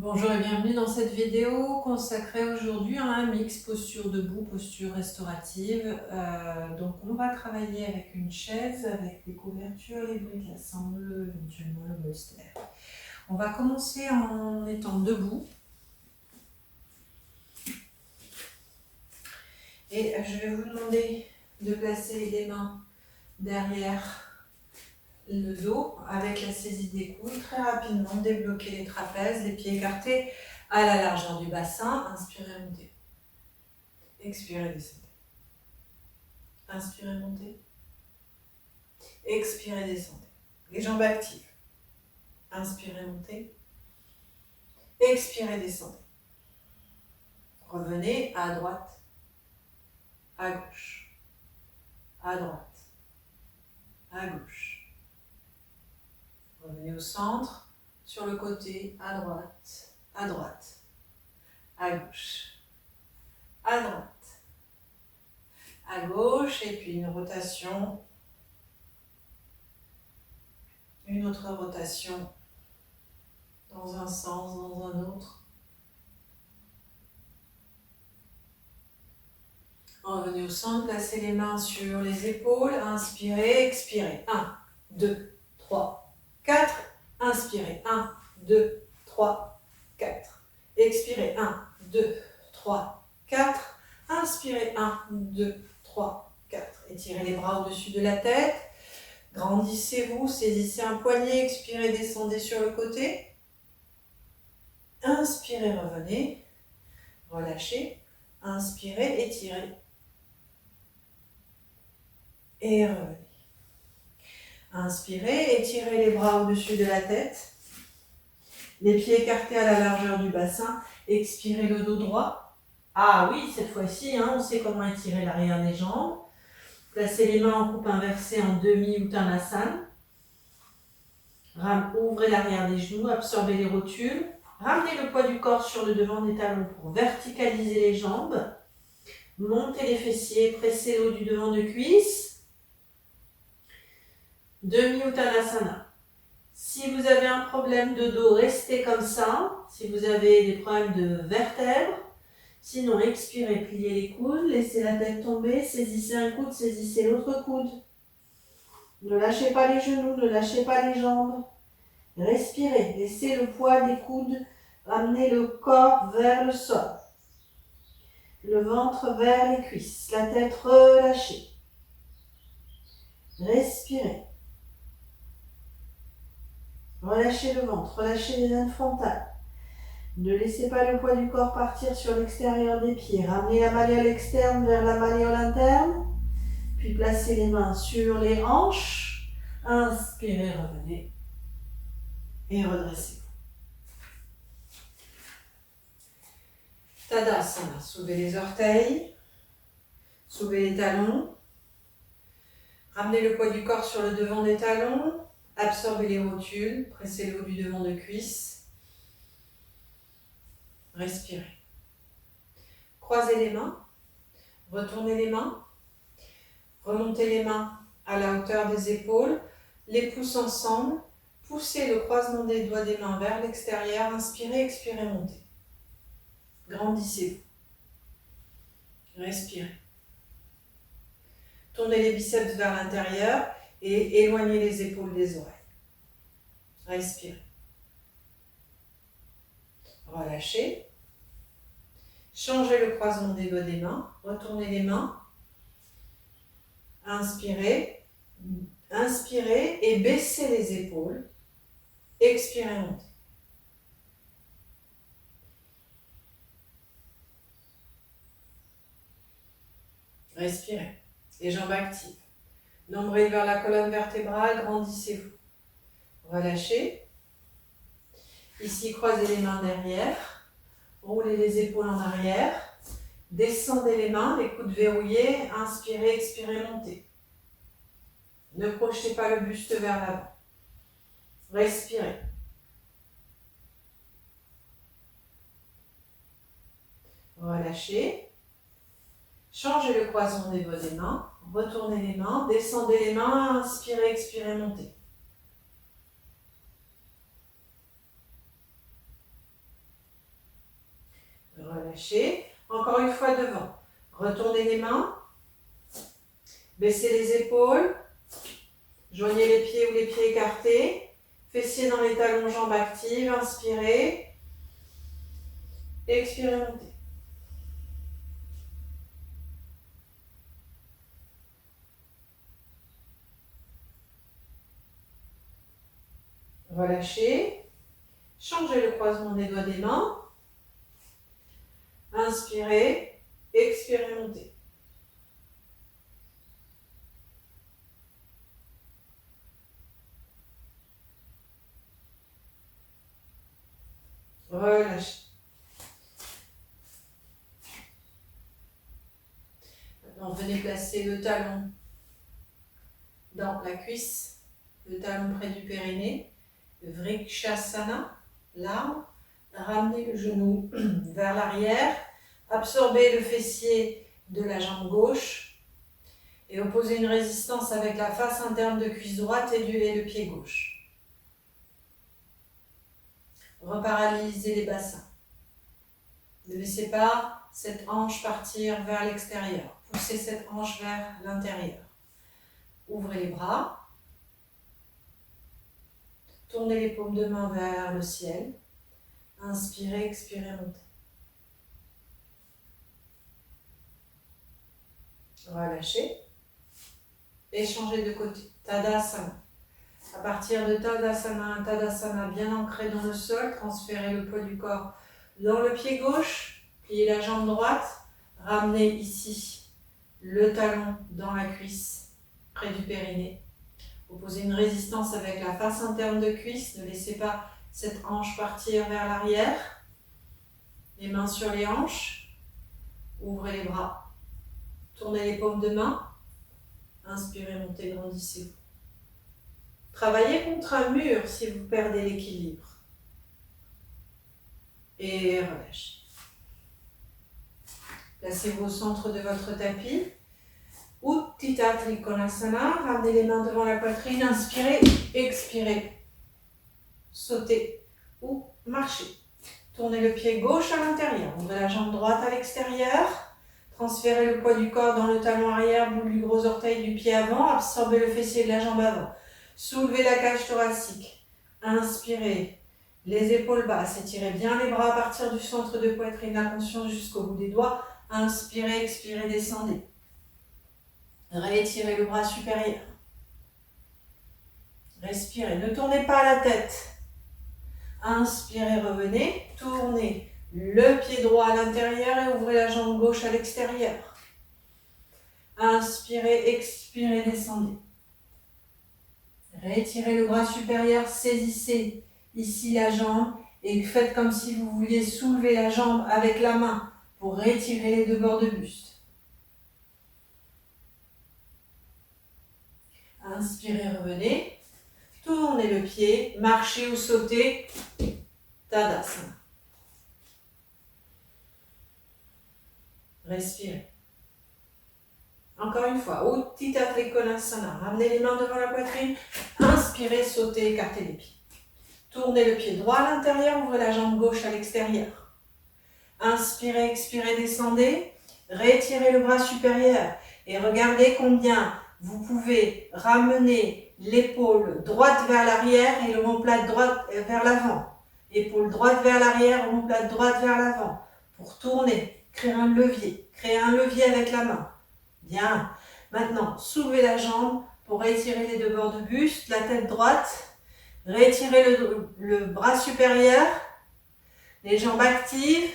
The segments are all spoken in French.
Bonjour et bienvenue dans cette vidéo consacrée aujourd'hui à un mix posture debout, posture restaurative. Donc on va travailler avec une chaise, avec les couvertures, les briques, la sangle, éventuellement le bolster. On va commencer en étant debout. Et je vais vous demander de placer les mains derrière le dos avec la saisie des coudes. Très rapidement, débloquer les trapèzes, les pieds écartés à la largeur du bassin. Inspirez, montez. Expirez, descendez. Inspirez, montez. Expirez, descendez. Les jambes actives. Inspirez, montez. Expirez, descendez. Revenez à droite, à gauche, à droite, à gauche. Revenez au centre, sur le côté, à droite, à gauche, à droite, à gauche, et puis une rotation, une autre rotation, dans un sens, dans un autre. Revenez au centre, placez les mains sur les épaules, inspirez, expirez. 1, 2, 3, 4, inspirez, 1, 2, 3, 4, expirez, 1, 2, 3, 4, inspirez, 1, 2, 3, 4, étirez les bras au-dessus de la tête, grandissez-vous, saisissez un poignet, expirez, descendez sur le côté, inspirez, revenez, relâchez, inspirez, étirez, et revenez. Inspirez, étirez les bras au-dessus de la tête. Les pieds écartés à la largeur du bassin. Expirez le dos droit. Ah oui, cette fois-ci, on sait comment étirer l'arrière des jambes. Placez les mains en coupe inversée en demi-uttanasana. Ouvrez l'arrière des genoux, absorbez les rotules. Ramenez le poids du corps sur le devant des talons pour verticaliser les jambes. Montez les fessiers, pressez le haut du devant de cuisse. Demi-uttanasana. Si vous avez un problème de dos, restez comme ça. Si vous avez des problèmes de vertèbres, sinon expirez, pliez les coudes, laissez la tête tomber, saisissez un coude, saisissez l'autre coude. Ne lâchez pas les genoux, ne lâchez pas les jambes. Respirez, laissez le poids des coudes, ramenez le corps vers le sol. Le ventre vers les cuisses, la tête relâchée. Respirez. Relâchez le ventre, relâchez les veines frontales. Ne laissez pas le poids du corps partir sur l'extérieur des pieds. Ramenez la malléole externe vers la malléole interne. Puis placez les mains sur les hanches. Inspirez, revenez. Et redressez-vous. Tadasana. Soulevez les orteils. Soulevez les talons. Ramenez le poids du corps sur le devant des talons. Absorbez les rotules. Pressez le haut du devant de cuisse. Respirez. Croisez les mains. Retournez les mains. Remontez les mains à la hauteur des épaules. Les pouces ensemble. Poussez le croisement des doigts des mains vers l'extérieur. Inspirez, expirez, montez. Grandissez-vous. Respirez. Tournez les biceps vers l'intérieur et éloignez les épaules des oreilles. Respirez. Relâchez. Changez le croisement des doigts des mains. Retournez les mains. Inspirez. Inspirez et baissez les épaules. Expirez, montez. Respirez. Les jambes actives. Nombril vers la colonne vertébrale, grandissez-vous. Relâchez. Ici, croisez les mains derrière. Roulez les épaules en arrière. Descendez les mains, les coudes verrouillés. Inspirez, expirez, montez. Ne projetez pas le buste vers l'avant. Respirez. Relâchez. Changez le croisement des doigts des mains. Retournez les mains. Descendez les mains. Inspirez, expirez, montez. Relâchez. Encore une fois devant. Retournez les mains. Baissez les épaules. Joignez les pieds ou les pieds écartés. Fessiers dans les talons, jambes actives. Inspirez. Expirez, montez. Relâchez. Changez le croisement des doigts des mains. Inspirez. Expirez, montez. Relâchez. Maintenant, venez placer le talon dans la cuisse, le talon près du périnée, Vrikshasana, l'arbre. Ramenez le genou vers l'arrière, absorbez le fessier de la jambe gauche et opposez une résistance avec la face interne de cuisse droite et le pied gauche. Reparalysez les bassins. Ne laissez pas cette hanche partir vers l'extérieur. Poussez cette hanche vers l'intérieur. Ouvrez les bras. Tournez les paumes de main vers le ciel. Inspirez, expirez, montez. Relâchez. Et changez de côté. Tadasana. À partir de Tadasana, un Tadasana bien ancré dans le sol, transférez le poids du corps dans le pied gauche, pliez la jambe droite, ramenez ici le talon dans la cuisse, près du périnée. Opposez une résistance avec la face interne de cuisse, ne laissez pas cette hanche partir vers l'arrière. Les mains sur les hanches, ouvrez les bras, tournez les paumes de main, inspirez, montez, grandissez-vous. Travaillez contre un mur si vous perdez l'équilibre. Et relâchez. Placez-vous au centre de votre tapis. Utthita Trikonasana. Ramenez les mains devant la poitrine. Inspirez, expirez. Sautez ou marchez. Tournez le pied gauche à l'intérieur. Ouvrez la jambe droite à l'extérieur. Transférez le poids du corps dans le talon arrière, bout du gros orteil du pied avant. Absorbez le fessier de la jambe avant. Soulevez la cage thoracique. Inspirez. Les épaules basses. Étirez bien les bras à partir du centre de poitrine. La conscience jusqu'au bout des doigts. Inspirez, expirez, descendez. Réétirez le bras supérieur. Respirez. Ne tournez pas la tête. Inspirez, revenez. Tournez le pied droit à l'intérieur et ouvrez la jambe gauche à l'extérieur. Inspirez, expirez, descendez. Rétirez le bras supérieur, saisissez ici la jambe et faites comme si vous vouliez soulever la jambe avec la main pour retirer les deux bords de buste. Inspirez, revenez. Tournez le pied, marchez ou sautez. Tadasana. Respirez. Encore une fois, Utthita Trikonasana. Ramenez les mains devant la poitrine. Inspirez, sautez, écartez les pieds. Tournez le pied droit à l'intérieur, ouvrez la jambe gauche à l'extérieur. Inspirez, expirez, descendez. Rétirez le bras supérieur et regardez combien vous pouvez ramener l'épaule droite vers l'arrière et l'omoplate droite vers l'avant. Épaule droite vers l'arrière, omoplate droite vers l'avant. Pour tourner, créer un levier. Créer un levier avec la main. Bien. Maintenant, soulevez la jambe pour étirer les deux bords de buste, la tête droite. Rétirez le bras supérieur, les jambes actives.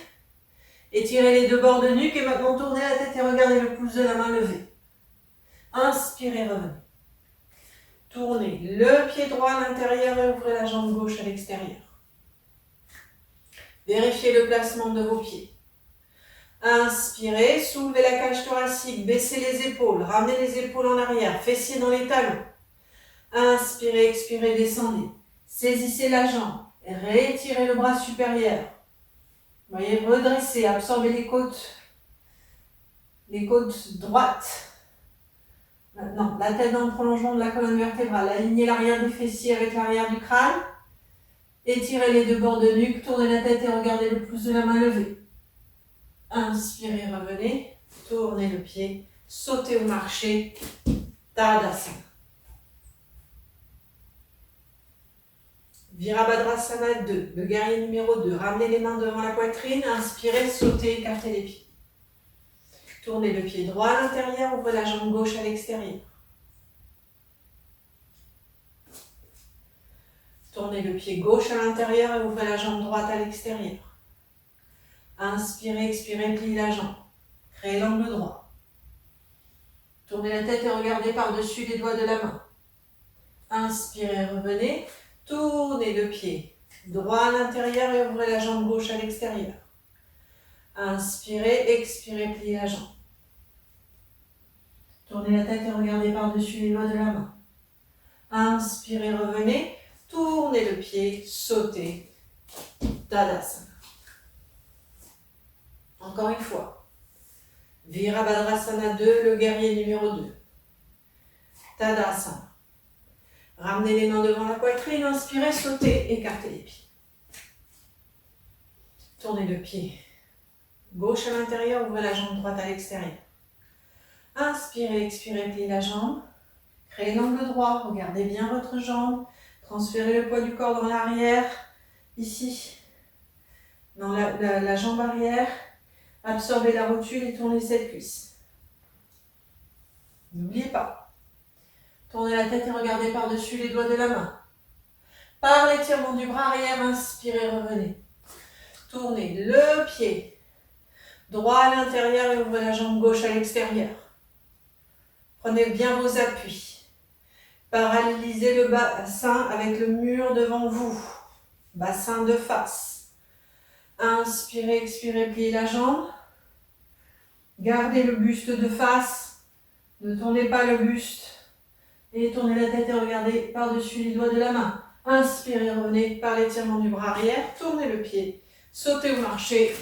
Étirez les deux bords de nuque et maintenant tournez la tête et regardez le pouce de la main levé. Inspirez, revenez. Tournez le pied droit à l'intérieur et ouvrez la jambe gauche à l'extérieur. Vérifiez le placement de vos pieds. Inspirez, soulevez la cage thoracique, baissez les épaules, ramenez les épaules en arrière, fessiers dans les talons. Inspirez, expirez, descendez. Saisissez la jambe, rétirez le bras supérieur. Voyez, redressez, absorbez les côtes droites. Maintenant, la tête dans le prolongement de la colonne vertébrale, alignez l'arrière des fessiers avec l'arrière du crâne. Étirez les deux bords de nuque, tournez la tête et regardez le pouce de la main levé. Inspirez, revenez. Tournez le pied. Sautez ou marchez. Tadasana. Virabhadrasana 2, le guerrier numéro 2. Ramenez les mains devant la poitrine. Inspirez, sautez, écartez les pieds. Tournez le pied droit à l'intérieur, ouvrez la jambe gauche à l'extérieur. Tournez le pied gauche à l'intérieur et ouvrez la jambe droite à l'extérieur. Inspirez, expirez, pliez la jambe. Créez l'angle droit. Tournez la tête et regardez par-dessus les doigts de la main. Inspirez, revenez. Tournez le pied droit à l'intérieur et ouvrez la jambe gauche à l'extérieur. Inspirez, expirez, pliez la jambe. Tournez la tête et regardez par-dessus les doigts de la main. Inspirez, revenez. Tournez le pied, sautez. Tadasana. Encore une fois. Virabhadrasana 2, le guerrier numéro 2. Tadasana. Ramenez les mains devant la poitrine, inspirez, sautez, écartez les pieds. Tournez le pied gauche à l'intérieur, ouvrez la jambe droite à l'extérieur. Inspirez, expirez, pliez la jambe. Créez l'angle droit, regardez bien votre jambe. Transférez le poids du corps dans l'arrière, ici, dans la jambe arrière. Absorbez la rotule et tournez cette cuisse. N'oubliez pas. Tournez la tête et regardez par-dessus les doigts de la main. Par l'étirement du bras arrière, inspirez, revenez. Tournez le pied droit à l'intérieur et ouvrez la jambe gauche à l'extérieur. Prenez bien vos appuis. Paralysez le bassin avec le mur devant vous. Bassin de face. Inspirez, expirez, pliez la jambe. Gardez le buste de face. Ne tournez pas le buste. Et tournez la tête et regardez par-dessus les doigts de la main. Inspirez, revenez par l'étirement du bras arrière. Tournez le pied. Sautez ou marchez.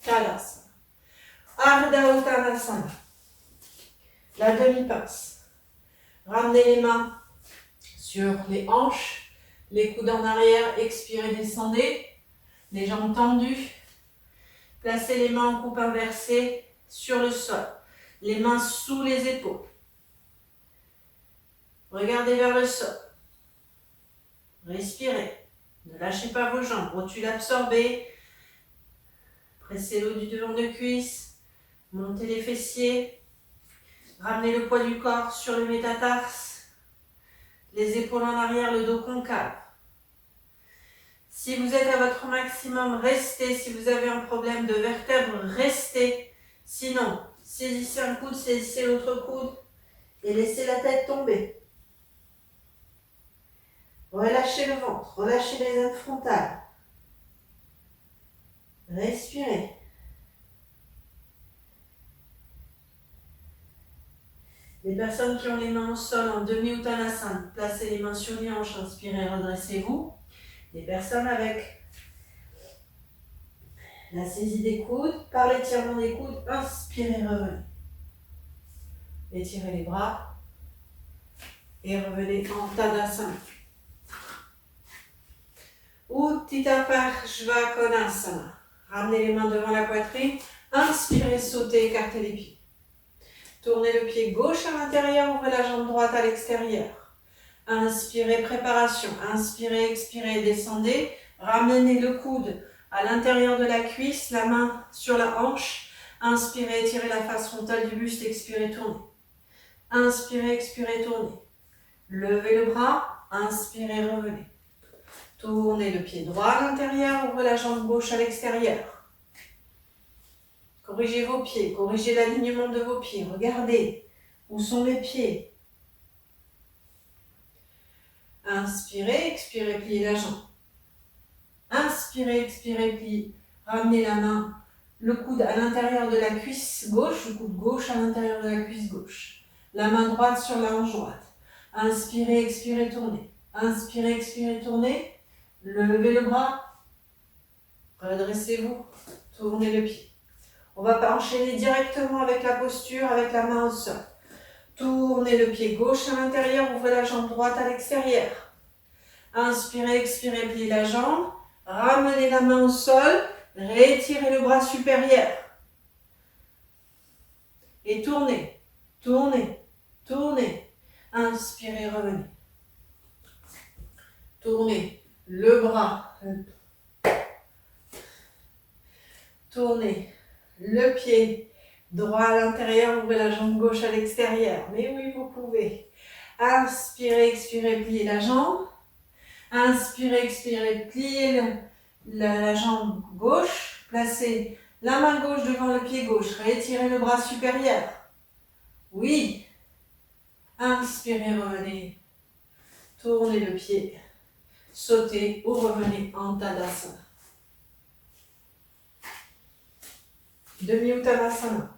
Tadasana. Ardha Uttanasana. La demi-pince. Ramenez les mains sur les hanches. Les coudes en arrière. Expirez, descendez. Les jambes tendues. Placez les mains en coupe inversée sur le sol. Les mains sous les épaules. Regardez vers le sol. Respirez. Ne lâchez pas vos jambes. Rotule absorbée. Pressez l'eau du devant de cuisse. Montez les fessiers. Ramenez le poids du corps sur le métatarse. Les épaules en arrière, le dos concave. Si vous êtes à votre maximum, restez. Si vous avez un problème de vertèbre, restez. Sinon, saisissez un coude, saisissez l'autre coude et laissez la tête tomber. Relâchez le ventre, relâchez les ailes frontales. Respirez. Les personnes qui ont les mains au sol en demi-uttanasana, placez les mains sur les hanches, inspirez, redressez-vous. Les personnes avec la saisie des coudes, par l'étirement des coudes, inspirez, revenez. Étirez les bras et revenez en Tadasana. Utthita Parshvakonasana. Ramenez les mains devant la poitrine. Inspirez, sautez, écartez les pieds. Tournez le pied gauche à l'intérieur, ouvrez la jambe droite à l'extérieur. Inspirez, préparation. Inspirez, expirez, descendez. Ramenez le coude à l'intérieur de la cuisse, la main sur la hanche. Inspirez, étirez la face frontale du buste, expirez, tournez. Inspirez, expirez, tournez. Levez le bras, inspirez, revenez. Tournez le pied droit à l'intérieur, ouvrez la jambe gauche à l'extérieur. Corrigez vos pieds, corrigez l'alignement de vos pieds. Regardez où sont les pieds. Inspirez, expirez, pliez la jambe. Inspirez, expirez, pliez. Ramenez la main, le coude à l'intérieur de la cuisse gauche, le coude gauche à l'intérieur de la cuisse gauche. La main droite sur la hanche droite. Inspirez, expirez, tournez. Inspirez, expirez, tournez. Levez le bras. Redressez-vous. Tournez le pied. On va enchaîner directement avec la posture, avec la main au sol. Tournez le pied gauche à l'intérieur, ouvrez la jambe droite à l'extérieur. Inspirez, expirez, pliez la jambe. Ramenez la main au sol. Rétirez le bras supérieur. Et tournez, tournez, tournez. Inspirez, revenez. Tournez le bras. Tournez le pied droit à l'intérieur, ouvrez la jambe gauche à l'extérieur. Mais oui, vous pouvez. Inspirez, expirez, pliez la jambe. Inspirez, expirez, pliez la jambe gauche. Placez la main gauche devant le pied gauche. Rétirez le bras supérieur. Oui. Inspirez, revenez. Tournez le pied. Sautez ou revenez en Tadasana. Demi-Uttanasana.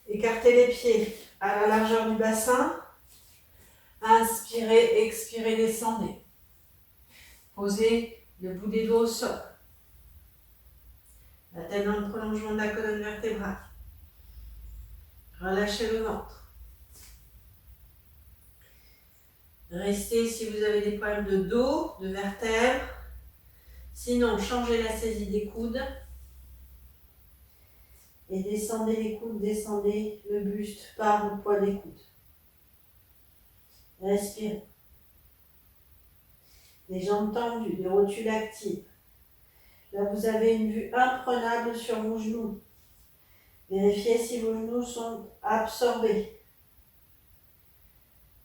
Écartez les pieds à la largeur du bassin. Inspirez, expirez, descendez. Posez le bout des doigts au sol. La tête dans le prolongement de la colonne vertébrale. Relâchez le ventre. Restez si vous avez des problèmes de dos, de vertèbres. Sinon, changez la saisie des coudes. Et descendez les coudes, descendez le buste par le poids des coudes. Respirez. Les jambes tendues, les rotules actives. Là, vous avez une vue imprenable sur vos genoux. Vérifiez si vos genoux sont absorbés.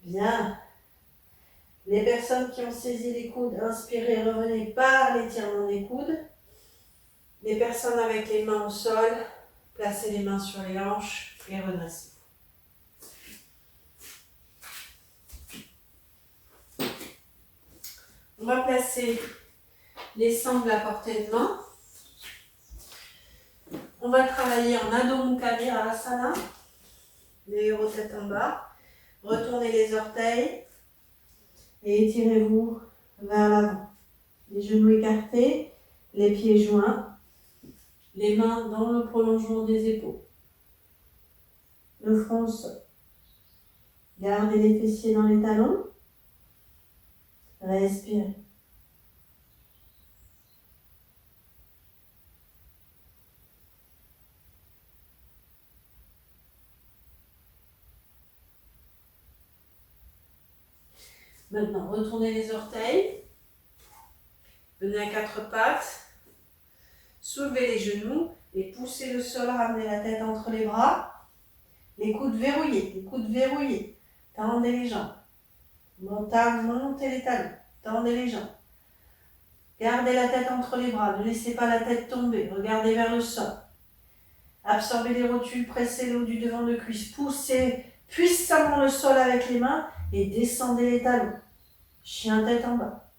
Bien. Les personnes qui ont saisi les coudes, inspirez, revenez par l'étirement des coudes. Les personnes avec les mains au sol, placez les mains sur les hanches et redressez. On va placer les sangles à portée de main. On va travailler en Adho Mukha Virasana. Les héros tête en bas. Retournez les orteils et étirez-vous vers l'avant. Les genoux écartés, les pieds joints, les mains dans le prolongement des épaules. Le front au sol. Gardez les fessiers dans les talons. Respirez. Maintenant, retournez les orteils. Venez à quatre pattes. Soulevez les genoux et poussez le sol, ramenez la tête entre les bras. Les coudes verrouillés, les coudes verrouillés. Tendez les jambes. Montez les talons. Tendez les jambes. Gardez la tête entre les bras. Ne laissez pas la tête tomber. Regardez vers le sol. Absorbez les rotules, pressez le haut du devant de cuisse. Poussez puissamment le sol avec les mains et descendez les talons. Chien tête en bas.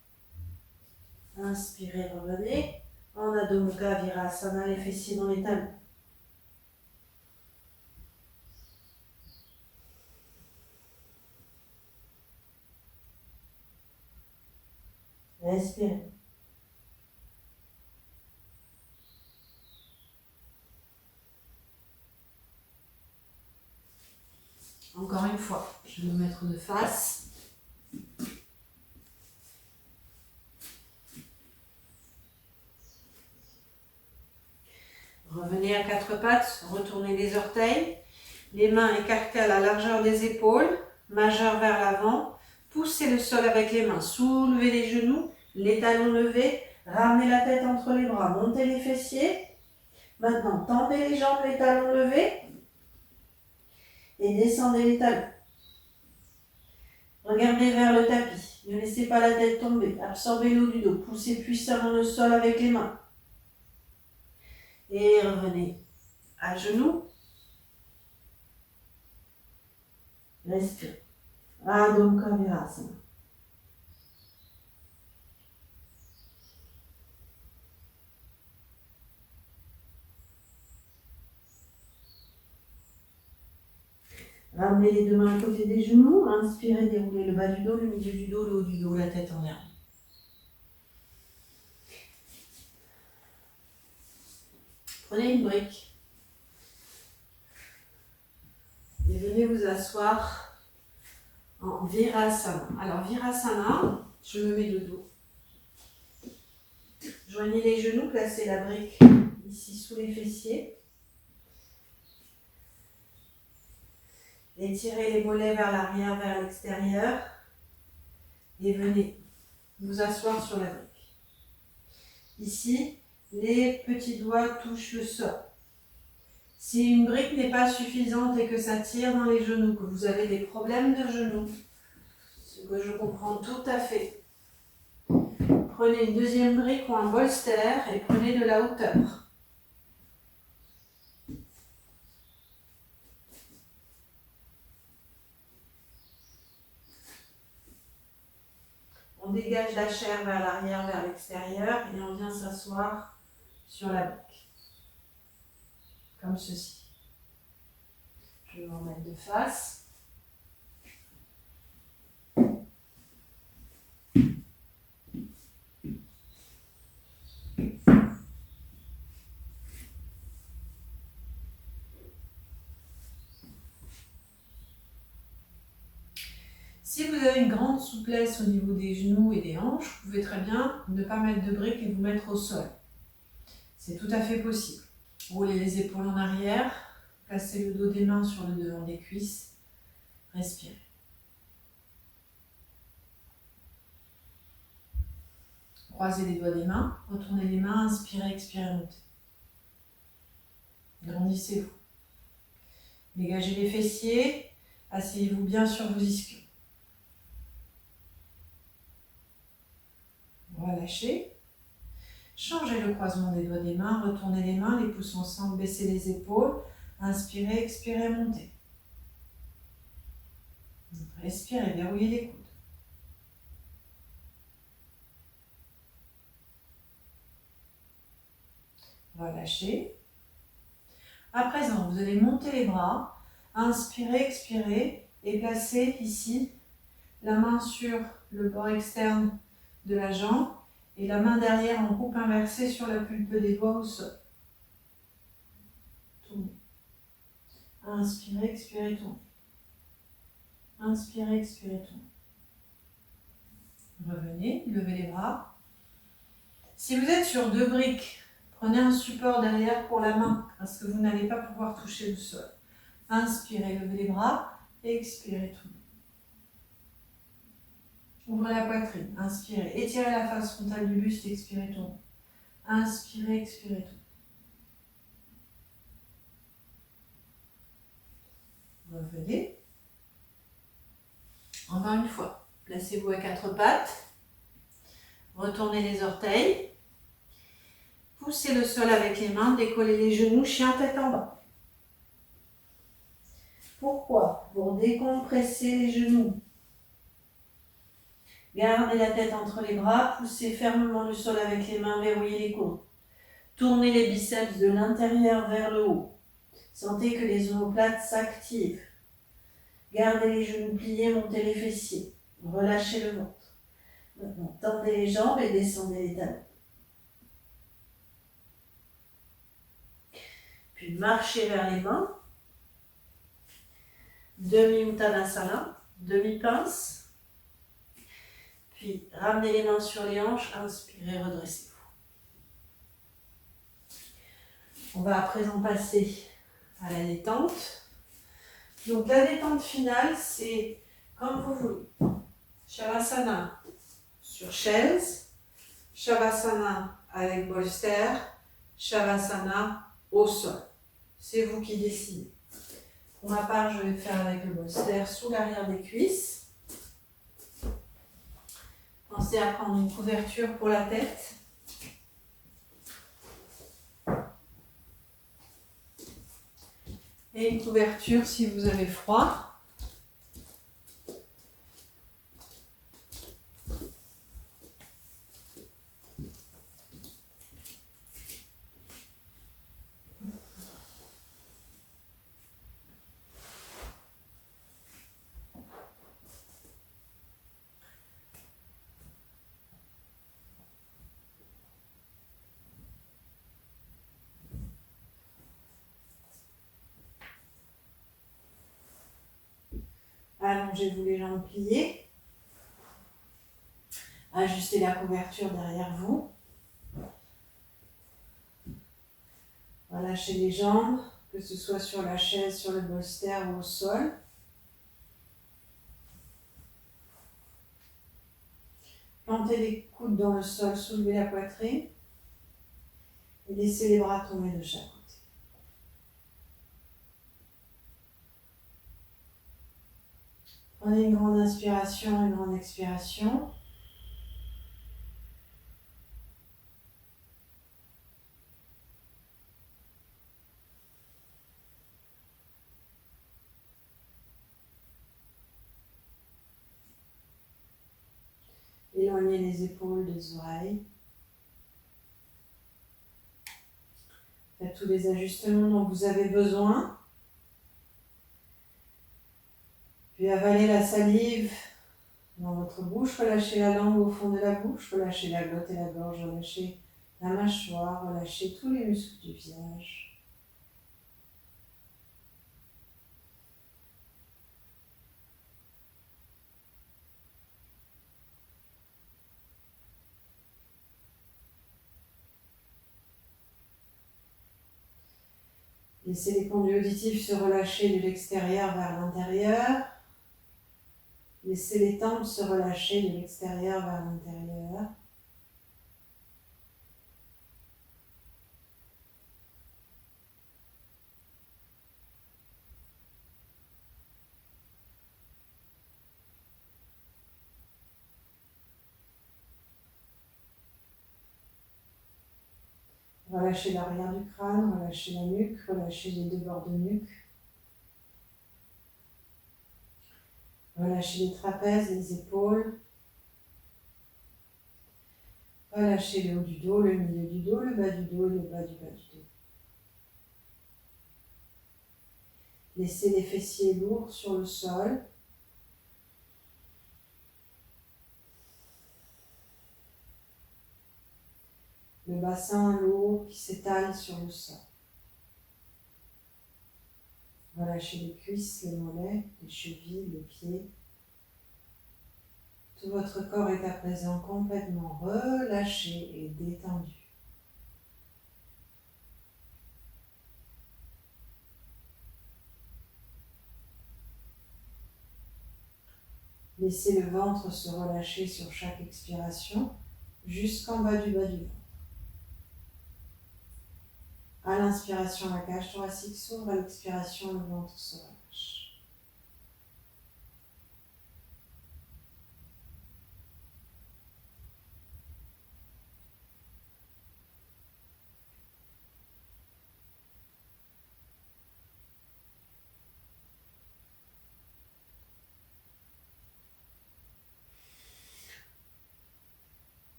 Inspirez, revenez. En Adho Mukha Virasana, les fessiers dans les talons. Respirez. Encore une fois, je vais me mettre de face. Revenez à quatre pattes, retournez les orteils, les mains écartées à la largeur des épaules, majeure vers l'avant, poussez le sol avec les mains, soulevez les genoux, les talons levés, ramenez la tête entre les bras, montez les fessiers. Maintenant, tendez les jambes, les talons levés et descendez les talons. Regardez vers le tapis, ne laissez pas la tête tomber, absorbez l'eau du dos, poussez puissamment le sol avec les mains. Et revenez à genoux. Respirez. Adho Mukha Virasana. Ramenez les deux mains à côté des genoux. Inspirez, déroulez le bas du dos, le milieu du dos, le haut du dos, la tête en l'air. Prenez une brique et venez vous asseoir en Virasana. Alors Virasana, je me mets de dos. Joignez les genoux, placez la brique ici sous les fessiers. Étirez les mollets vers l'arrière, vers l'extérieur. Et venez vous asseoir sur la brique. Ici, les petits doigts touchent le sol. Si une brique n'est pas suffisante et que ça tire dans les genoux, que vous avez des problèmes de genoux, ce que je comprends tout à fait, prenez une deuxième brique ou un bolster et prenez de la hauteur. On dégage la chair vers l'arrière, vers l'extérieur et on vient s'asseoir sur la brique. Comme ceci. Je vais vous remettre de face. Si vous avez une grande souplesse au niveau des genoux et des hanches, vous pouvez très bien ne pas mettre de briques et vous mettre au sol. C'est tout à fait possible. Roulez les épaules en arrière, placez le dos des mains sur le devant des cuisses, respirez. Croisez les doigts des mains, retournez les mains, inspirez, expirez, montez. Grandissez-vous. Dégagez les fessiers, asseyez-vous bien sur vos ischions. Relâchez. Changez le croisement des doigts des mains, retournez les mains, les pouces ensemble, baissez les épaules. Inspirez, expirez, montez. Respirez, verrouillez les coudes. Relâchez. À présent, vous allez monter les bras, inspirez, expirez et placez ici la main sur le bord externe de la jambe et la main derrière en coupe inversée sur la pulpe des doigts au sol. Tournez. Inspirez, expirez, tournez. Inspirez, expirez, tournez. Revenez, levez les bras. Si vous êtes sur 2 briques, prenez un support derrière pour la main parce que vous n'allez pas pouvoir toucher le sol. Inspirez, levez les bras, expirez, tournez. Ouvrez la poitrine, inspirez, étirez la face frontale du buste, expirez, tournez. Inspirez, expirez, tournez. Revenez. Encore une fois, placez-vous à 4 pattes. Retournez les orteils. Poussez le sol avec les mains, décollez les genoux, chien tête en bas. Pourquoi? Pour décompresser les genoux. Gardez la tête entre les bras, poussez fermement le sol avec les mains, verrouillez les coudes. Tournez les biceps de l'intérieur vers le haut. Sentez que les omoplates s'activent. Gardez les genoux pliés, montez les fessiers. Relâchez le ventre. Maintenant, tendez les jambes et descendez les talons. Puis marchez vers les mains. Demi-Uttanasana, demi-pince. Puis ramenez les mains sur les hanches, inspirez, redressez-vous. On va à présent passer à la détente. Donc la détente finale, c'est comme vous voulez. Shavasana sur chaise, Shavasana avec bolster, Shavasana au sol. C'est vous qui décidez. Pour ma part, je vais faire avec le bolster sous l'arrière des cuisses. Pensez à prendre une couverture pour la tête. Et une couverture si vous avez froid. Allongez-vous les jambes pliées. Ajustez la couverture derrière vous. Relâchez les jambes, que ce soit sur la chaise, sur le bolster ou au sol. Plantez les coudes dans le sol, soulevez la poitrine et laissez les bras tomber de chaque côté. Prenez une grande inspiration, une grande expiration. Éloignez les épaules des oreilles. Faites tous les ajustements dont vous avez besoin. Puis avalez la salive dans votre bouche, relâchez la langue au fond de la bouche, relâchez la glotte et la gorge, relâchez la mâchoire, relâchez tous les muscles du visage. Laissez les conduits auditifs se relâcher de l'extérieur vers l'intérieur. Laissez les tempes se relâcher de l'extérieur vers l'intérieur. Relâchez l'arrière du crâne, relâchez la nuque, relâchez les deux bords de nuque. Relâchez les trapèzes, les épaules. Relâchez le haut du dos, le milieu du dos, le bas du dos, le bas du dos. Laissez les fessiers lourds sur le sol. Le bassin lourd qui s'étale sur le sol. Relâchez les cuisses, les mollets, les chevilles, les pieds. Tout votre corps est à présent complètement relâché et détendu. Laissez le ventre se relâcher sur chaque expiration jusqu'en bas du ventre. À l'inspiration, la cage thoracique s'ouvre, à l'expiration, le ventre se relâche.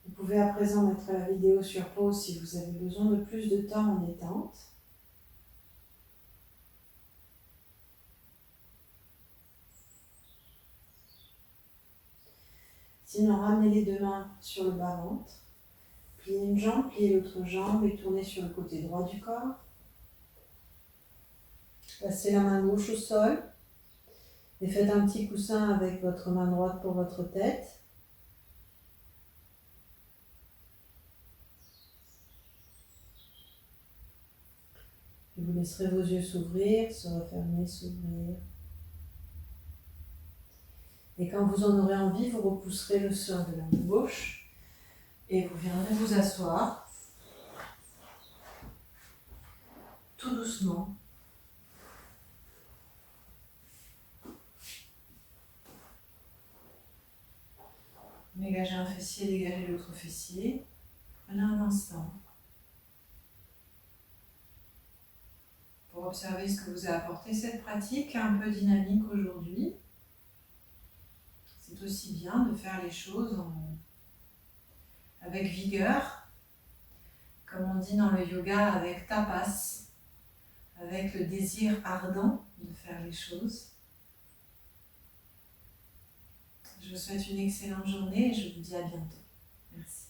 Vous pouvez à présent mettre la vidéo sur pause si vous avez besoin de plus de temps en détente. Sinon, ramenez les deux mains sur le bas-ventre. Pliez une jambe, pliez l'autre jambe et tournez sur le côté droit du corps. Placez la main gauche au sol et faites un petit coussin avec votre main droite pour votre tête. Et vous laisserez vos yeux s'ouvrir, se refermer, s'ouvrir. Et quand vous en aurez envie, vous repousserez le sol de la main gauche et vous viendrez vous asseoir tout doucement. Dégagez un fessier, dégagez l'autre fessier. Prenez un instant pour observer ce que vous a apporté cette pratique un peu dynamique aujourd'hui. C'est aussi bien de faire les choses avec vigueur, comme on dit dans le yoga, avec tapas, avec le désir ardent de faire les choses. Je vous souhaite une excellente journée et je vous dis à bientôt. Merci.